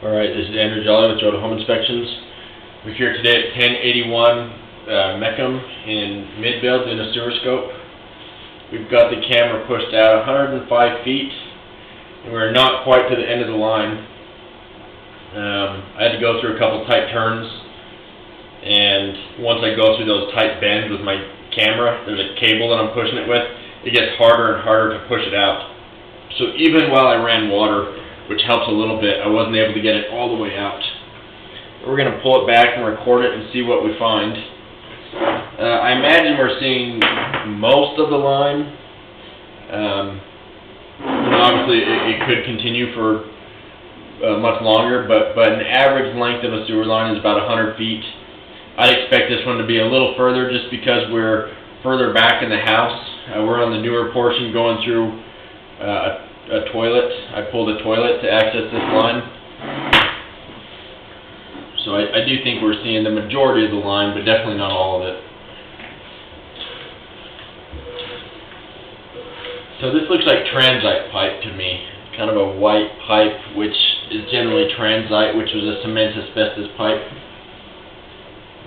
Alright, this is Andrew Jolly with Joe Home Inspections. We're here today at 1081 Mecham in Midvale doing a sewer scope. We've got the camera pushed out 105 feet, and we're not quite to the end of the line. I had to go through a couple tight turns, and once I go through those tight bends with my camera, there's a cable that I'm pushing it with, it gets harder and harder to push it out. So even while I ran water, which helps a little bit, I wasn't able to get it all the way out. We're going to pull it back and record it and see what we find. I imagine we're seeing most of the line. Obviously it could continue for much longer, but an average length of a sewer line is about 100 feet. I'd expect this one to be a little further just because we're further back in the house. We're on the newer portion going through a toilet. I pulled a toilet to access this line. So I do think we're seeing the majority of the line, but definitely not all of it. So this looks like transite pipe to me. Kind of a white pipe, which is generally transite, which was a cement asbestos pipe.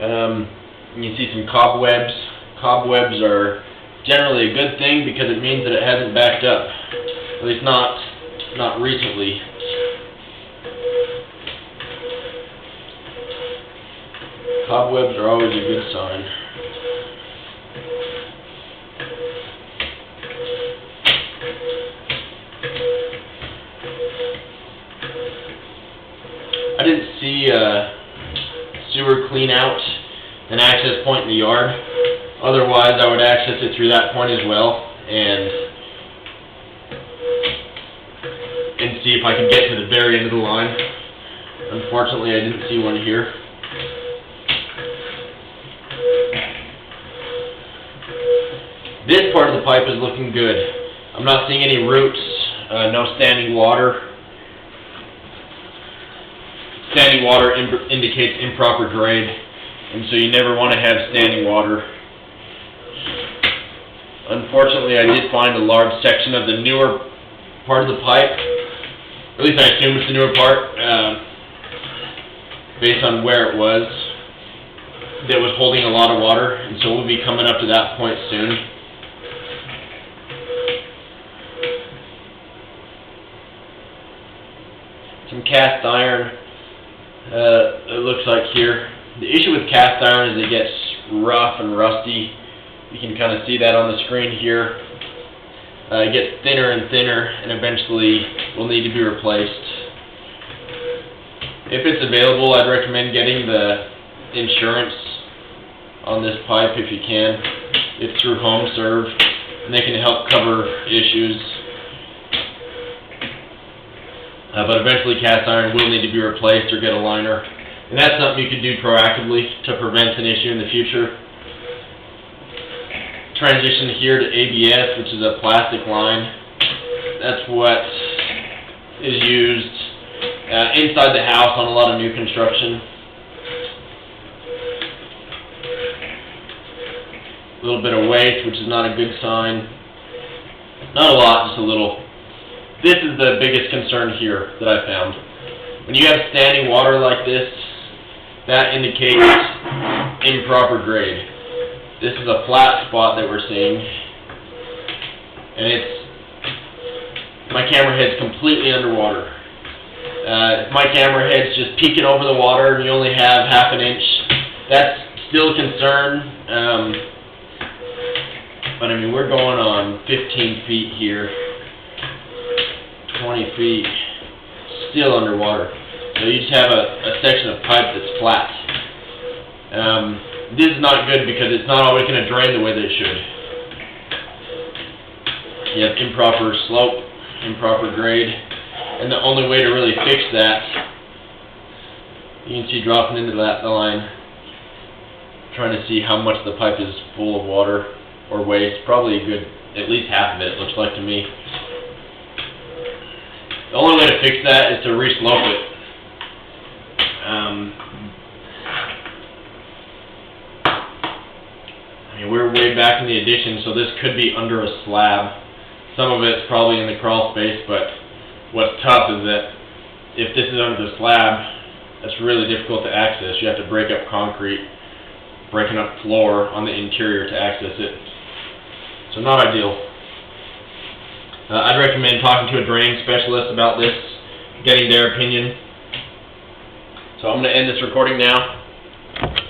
You can see some cobwebs. Cobwebs are generally a good thing because it means that it hasn't backed up. At least not recently. Cobwebs are always a good sign. I didn't see a sewer clean out an access point in the yard. Otherwise, I would access it through that point as well and see if I could get to the very end of the line. Unfortunately, I didn't see one here. This part of the pipe is looking good. I'm not seeing any roots, no standing water. Standing water indicates improper grade, and so you never want to have standing water. Unfortunately, I did find a large section of the newer part of the pipe. At least I assume it's the newer part, based on where it was, that was holding a lot of water, and so we'll be coming up to that point soon. Some cast iron, it looks like here. The issue with cast iron is it gets rough and rusty. You can kind of see that on the screen here. It gets thinner and thinner, and eventually will need to be replaced. If it's available, I'd recommend getting the insurance on this pipe if you can. It's through HomeServe, and they can help cover issues. But eventually cast iron will need to be replaced or get a liner. And that's something you could do proactively to prevent an issue in the future. Transition here to ABS, which is a plastic line. That's what is used inside the house on a lot of new construction. A little bit of waste, which is not a good sign. Not a lot, just a little. This is the biggest concern here that I found. When you have standing water like this, that indicates improper grade. This is a flat spot that we're seeing, and my camera head's completely underwater. If my camera head's just peeking over the water and you only have half an inch, that's still a concern. But I mean, we're going on 15 feet here, 20 feet, still underwater. So you just have a section of pipe that's flat. This is not good because it's not always going to drain the way that it should. You have improper slope, improper grade, and the only way to really fix that, you can see dropping into that line, trying to see how much the pipe is full of water or waste. Probably a good, at least half of it looks like to me. The only way to fix that is to re-slope it. We're way back in the addition, so this could be under a slab. Some of it's probably in the crawl space, but what's tough is that if this is under the slab, that's really difficult to access. You have to break up concrete, breaking up floor on the interior to access it. So not ideal. I'd recommend talking to a drain specialist about this, getting their opinion. So I'm going to end this recording now.